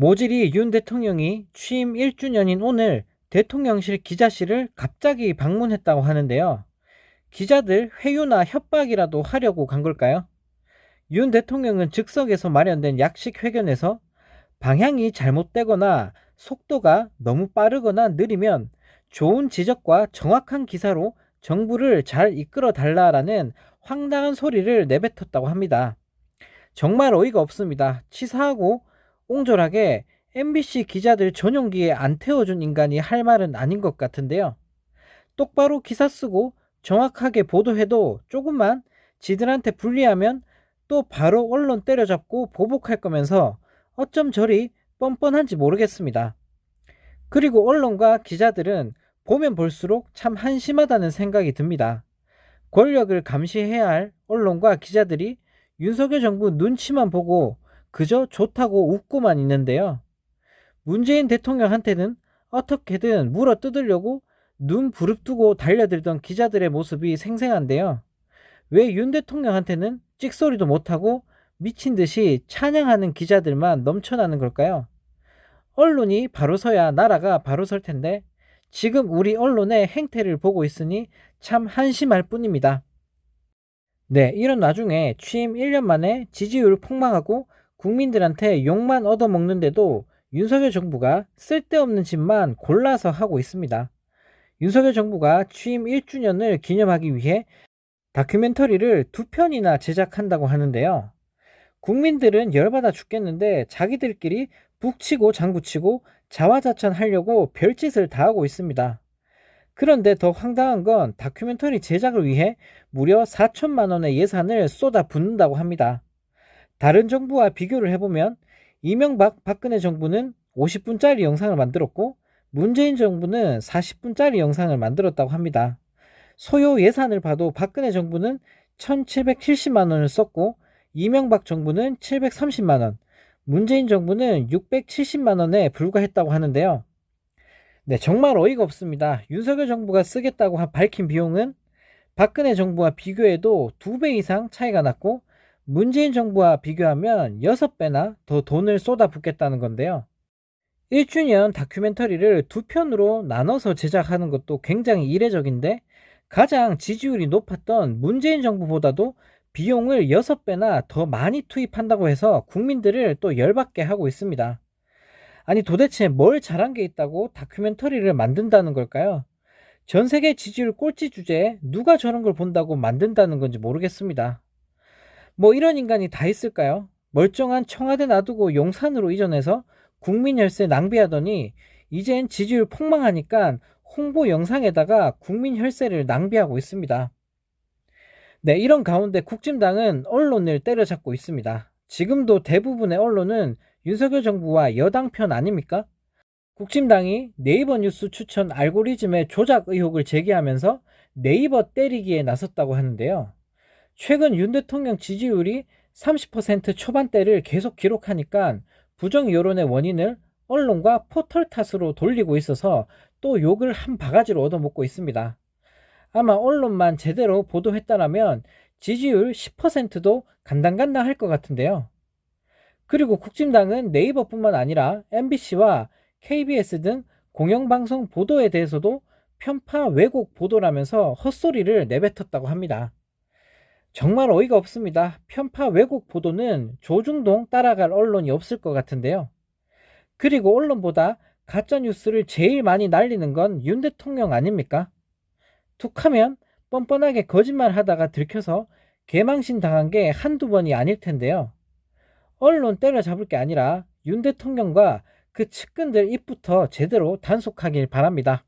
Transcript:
모질이 윤 대통령이 취임 1주년인 오늘 대통령실 기자실을 갑자기 방문했다고 하는데요. 기자들 회유나 협박이라도 하려고 간 걸까요? 윤 대통령은 즉석에서 마련된 약식 회견에서 방향이 잘못되거나 속도가 너무 빠르거나 느리면 좋은 지적과 정확한 기사로 정부를 잘 이끌어 달라라는 황당한 소리를 내뱉었다고 합니다. 정말 어이가 없습니다. 치사하고 옹졸하게 MBC 기자들 전용기에 안 태워준 인간이 할 말은 아닌 것 같은데요. 똑바로 기사 쓰고 정확하게 보도해도 조금만 지들한테 불리하면 또 바로 언론 때려잡고 보복할 거면서 어쩜 저리 뻔뻔한지 모르겠습니다. 그리고 언론과 기자들은 보면 볼수록 참 한심하다는 생각이 듭니다. 권력을 감시해야 할 언론과 기자들이 윤석열 정부 눈치만 보고 그저 좋다고 웃고만 있는데요. 문재인 대통령한테는 어떻게든 물어 뜯으려고 눈 부릅뜨고 달려들던 기자들의 모습이 생생한데요. 왜 윤 대통령한테는 찍소리도 못하고 미친 듯이 찬양하는 기자들만 넘쳐나는 걸까요? 언론이 바로 서야 나라가 바로 설 텐데 지금 우리 언론의 행태를 보고 있으니 참 한심할 뿐입니다. 네, 이런 와중에 취임 1년 만에 지지율 폭망하고 국민들한테 욕만 얻어먹는데도 윤석열 정부가 쓸데없는 짓만 골라서 하고 있습니다. 윤석열 정부가 취임 1주년을 기념하기 위해 다큐멘터리를 2편이나 제작한다고 하는데요. 국민들은 열받아 죽겠는데 자기들끼리 북치고 장구치고 자화자찬하려고 별짓을 다 하고 있습니다. 그런데 더 황당한 건 다큐멘터리 제작을 위해 무려 4천만 원의 예산을 쏟아 붓는다고 합니다. 다른 정부와 비교를 해보면 이명박 박근혜 정부는 50분짜리 영상을 만들었고 문재인 정부는 40분짜리 영상을 만들었다고 합니다. 소요 예산을 봐도 박근혜 정부는 1770만 원을 썼고 이명박 정부는 730만 원, 문재인 정부는 670만 원에 불과했다고 하는데요. 네, 정말 어이가 없습니다. 윤석열 정부가 쓰겠다고 밝힌 비용은 박근혜 정부와 비교해도 2배 이상 차이가 났고 문재인 정부와 비교하면 6배나 더 돈을 쏟아붓겠다는 건데요. 1주년 다큐멘터리를 2편으로 나눠서 제작하는 것도 굉장히 이례적인데 가장 지지율이 높았던 문재인 정부보다도 비용을 6배나 더 많이 투입한다고 해서 국민들을 또 열받게 하고 있습니다. 아니 도대체 뭘 잘한 게 있다고 다큐멘터리를 만든다는 걸까요? 전 세계 지지율 꼴찌 주제에 누가 저런 걸 본다고 만든다는 건지 모르겠습니다. 뭐 이런 인간이 다 있을까요? 멀쩡한 청와대 놔두고 용산으로 이전해서 국민 혈세 낭비하더니 이젠 지지율 폭망하니까 홍보 영상에다가 국민 혈세를 낭비하고 있습니다. 네, 이런 가운데 국진당은 언론을 때려잡고 있습니다. 지금도 대부분의 언론은 윤석열 정부와 여당 편 아닙니까? 국진당이 네이버 뉴스 추천 알고리즘의 조작 의혹을 제기하면서 네이버 때리기에 나섰다고 하는데요. 최근 윤 대통령 지지율이 30% 초반대를 계속 기록하니까 부정 여론의 원인을 언론과 포털 탓으로 돌리고 있어서 또 욕을 한 바가지로 얻어먹고 있습니다. 아마 언론만 제대로 보도했다라면 지지율 10%도 간당간당할 것 같은데요. 그리고 국진당은 네이버뿐만 아니라 MBC와 KBS 등 공영방송 보도에 대해서도 편파 왜곡 보도라면서 헛소리를 내뱉었다고 합니다. 정말 어이가 없습니다. 편파 왜곡 보도는 조중동 따라갈 언론이 없을 것 같은데요. 그리고 언론보다 가짜뉴스를 제일 많이 날리는 건 윤 대통령 아닙니까? 툭하면 뻔뻔하게 거짓말 하다가 들켜서 개망신 당한 게 한두 번이 아닐 텐데요. 언론 때려잡을 게 아니라 윤 대통령과 그 측근들 입부터 제대로 단속하길 바랍니다.